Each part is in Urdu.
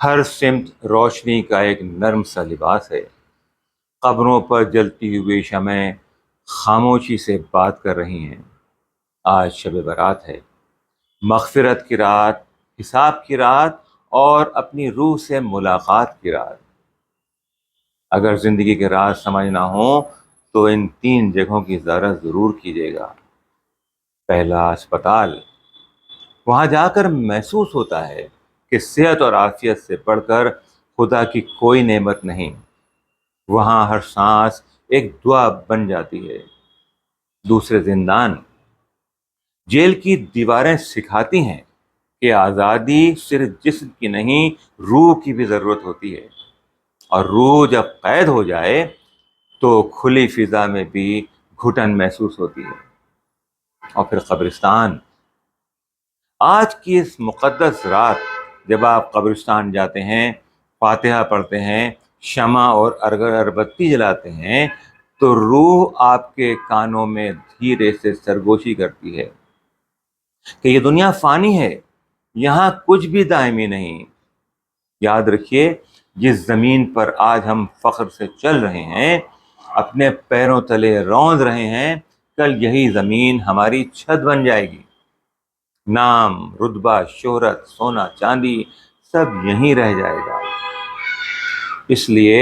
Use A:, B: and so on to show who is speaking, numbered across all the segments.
A: ہر سمت روشنی کا ایک نرم سا لباس ہے۔ قبروں پر جلتی ہوئی شمعیں خاموشی سے بات کر رہی ہیں۔ آج شب برات ہے، مغفرت کی رات، حساب کی رات اور اپنی روح سے ملاقات کی رات۔ اگر زندگی کے راز سمجھنا ہو تو ان 3 جگہوں کی زیارت ضرور کیجیے گا۔ پہلا، اسپتال۔ وہاں جا کر محسوس ہوتا ہے کہ صحت اور عافیت سے بڑھ کر خدا کی کوئی نعمت نہیں۔ وہاں ہر سانس ایک دعا بن جاتی ہے۔ دوسرے، زندان۔ جیل کی دیواریں سکھاتی ہیں کہ آزادی صرف جسم کی نہیں، روح کی بھی ضرورت ہوتی ہے، اور روح جب قید ہو جائے تو کھلی فضا میں بھی گھٹن محسوس ہوتی ہے۔ اور پھر قبرستان۔ آج کی اس مقدس رات جب آپ قبرستان جاتے ہیں، فاتحہ پڑھتے ہیں، شمع اور اگر بتی جلاتے ہیں، تو روح آپ کے کانوں میں دھیرے سے سرگوشی کرتی ہے کہ یہ دنیا فانی ہے، یہاں کچھ بھی دائمی نہیں۔ یاد رکھیے، جس زمین پر آج ہم فخر سے چل رہے ہیں، اپنے پیروں تلے روند رہے ہیں، کل یہی زمین ہماری چھت بن جائے گی۔ نام، رتبہ، شہرت، سونا چاندی سب یہیں رہ جائے گا۔ اس لیے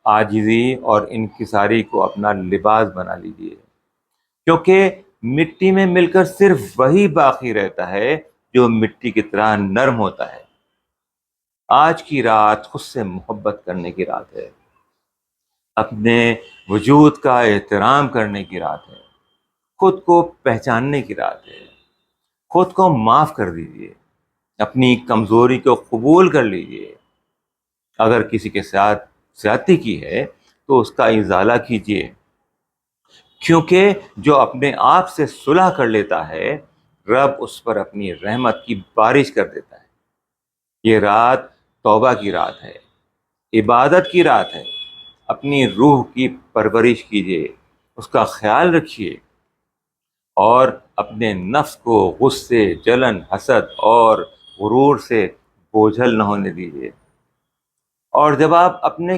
A: عاجزی اور انکساری کو اپنا لباس بنا لیجیے، کیونکہ مٹی میں مل کر صرف وہی باقی رہتا ہے جو مٹی کی طرح نرم ہوتا ہے۔ آج کی رات خود سے محبت کرنے کی رات ہے، اپنے وجود کا احترام کرنے کی رات ہے، خود کو پہچاننے کی رات ہے۔ خود کو معاف کر دیجیے، اپنی کمزوری کو قبول کر لیجیے۔ اگر کسی کے ساتھ زیادتی کی ہے تو اس کا ازالہ کیجیے، کیونکہ جو اپنے آپ سے صلح کر لیتا ہے، رب اس پر اپنی رحمت کی بارش کر دیتا ہے۔ یہ رات توبہ کی رات ہے، عبادت کی رات ہے۔ اپنی روح کی پرورش کیجیے، اس کا خیال رکھیے، اور اپنے نفس کو غصے، جلن، حسد اور غرور سے بوجھل نہ ہونے دیجیے۔ اور جب آپ اپنے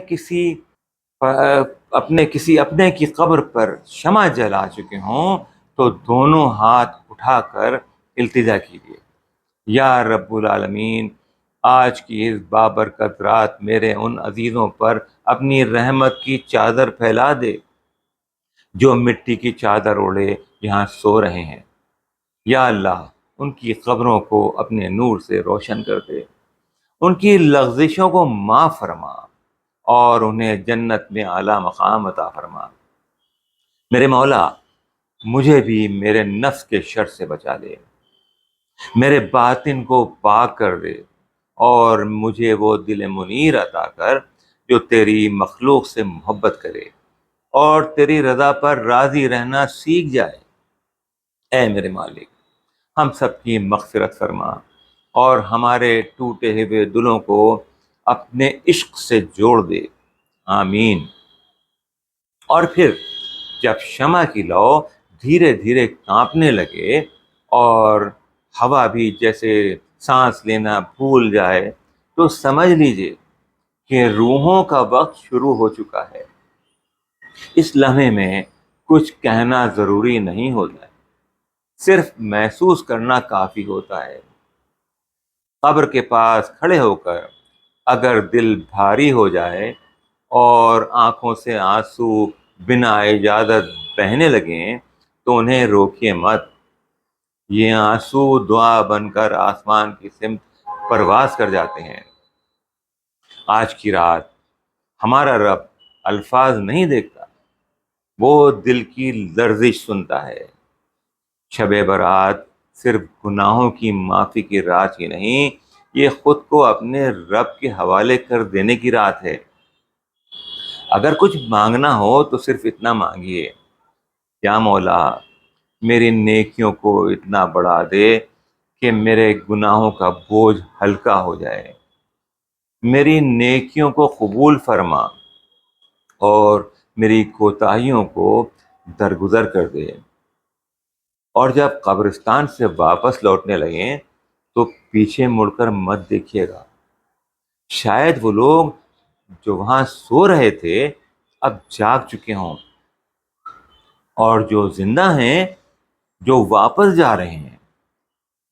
A: کی قبر پر شمع جلا چکے ہوں تو دونوں ہاتھ اٹھا کر التجا کیجیے، یا رب العالمین، آج کی اس بابرکت رات میرے ان عزیزوں پر اپنی رحمت کی چادر پھیلا دے جو مٹی کی چادر اوڑھے یہاں سو رہے ہیں۔ یا اللہ، ان کی قبروں کو اپنے نور سے روشن کر دے، ان کی لغزشوں کو معاف فرما، اور انہیں جنت میں اعلیٰ مقام عطا فرما۔ میرے مولا، مجھے بھی میرے نفس کے شر سے بچا لے، میرے باطن کو پاک کر دے، اور مجھے وہ دل منیر عطا کر جو تیری مخلوق سے محبت کرے اور تیری رضا پر راضی رہنا سیکھ جائے۔ اے میرے مالک، ہم سب کی مغفرت فرما، اور ہمارے ٹوٹے ہوئے دلوں کو اپنے عشق سے جوڑ دے۔ آمین۔ اور پھر جب شمع کی لو دھیرے دھیرے کانپنے لگے اور ہوا بھی جیسے سانس لینا بھول جائے، تو سمجھ لیجئے کہ روحوں کا وقت شروع ہو چکا ہے۔ اس لمحے میں کچھ کہنا ضروری نہیں ہوتا ہے، صرف محسوس کرنا کافی ہوتا ہے۔ قبر کے پاس کھڑے ہو کر اگر دل بھاری ہو جائے اور آنکھوں سے آنسو بنا اجازت بہنے لگیں تو انہیں روکیے مت۔ یہ آنسو دعا بن کر آسمان کی سمت پرواز کر جاتے ہیں۔ آج کی رات ہمارا رب الفاظ نہیں دیکھتا، وہ دل کی لرزش سنتا ہے۔ شب برات صرف گناہوں کی معافی کی رات ہی نہیں، یہ خود کو اپنے رب کے حوالے کر دینے کی رات ہے۔ اگر کچھ مانگنا ہو تو صرف اتنا مانگیے، یا مولا، میری نیکیوں کو اتنا بڑھا دے کہ میرے گناہوں کا بوجھ ہلکا ہو جائے۔ میری نیکیوں کو قبول فرما اور میری کوتاہیوں کو درگزر کر دے۔ اور جب قبرستان سے واپس لوٹنے لگیں تو پیچھے مڑ کر مت دیکھیے گا، شاید وہ لوگ جو وہاں سو رہے تھے اب جاگ چکے ہوں، اور جو زندہ ہیں، جو واپس جا رہے ہیں،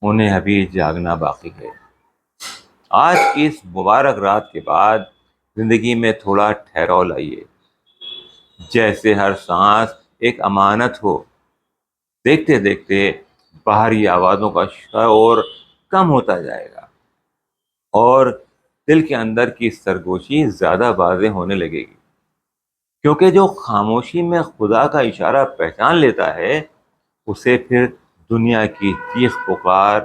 A: انہیں ابھی جاگنا باقی ہے۔ آج کی اس مبارک رات کے بعد زندگی میں تھوڑا ٹھہراؤ لائیے، جیسے ہر سانس ایک امانت ہو۔ دیکھتے دیکھتے باہری آوازوں کا شور کم ہوتا جائے گا، اور دل کے اندر کی سرگوشی زیادہ واضح ہونے لگے گی، کیونکہ جو خاموشی میں خدا کا اشارہ پہچان لیتا ہے، اسے پھر دنیا کی چیخ پکار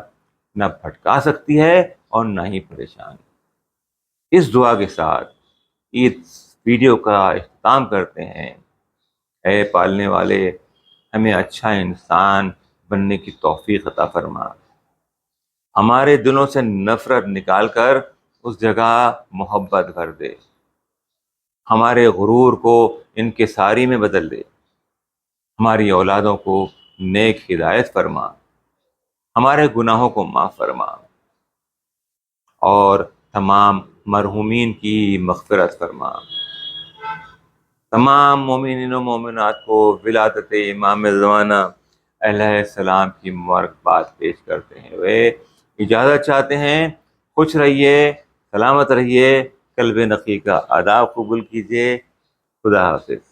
A: نہ بھٹکا سکتی ہے اور نہ ہی پریشان۔ اس دعا کے ساتھ اس ویڈیو کا اختتام کرتے ہیں۔ اے پالنے والے، ہمیں اچھا انسان بننے کی توفیق عطا فرما، ہمارے دلوں سے نفرت نکال کر اس جگہ محبت بھر دے، ہمارے غرور کو انکساری میں بدل دے، ہماری اولادوں کو نیک ہدایت فرما، ہمارے گناہوں کو معاف فرما، اور تمام مرحومین کی مغفرت فرما۔ تمام مومنین و مومنات کو ولادت امام زمانہ علیہ السلام کی مبارکباد پیش کرتے ہیں۔ وہ اجازت چاہتے ہیں، خوش رہیے، سلامت رہیے، قلب نقی کا آداب قبول کیجیے۔ خدا حافظ۔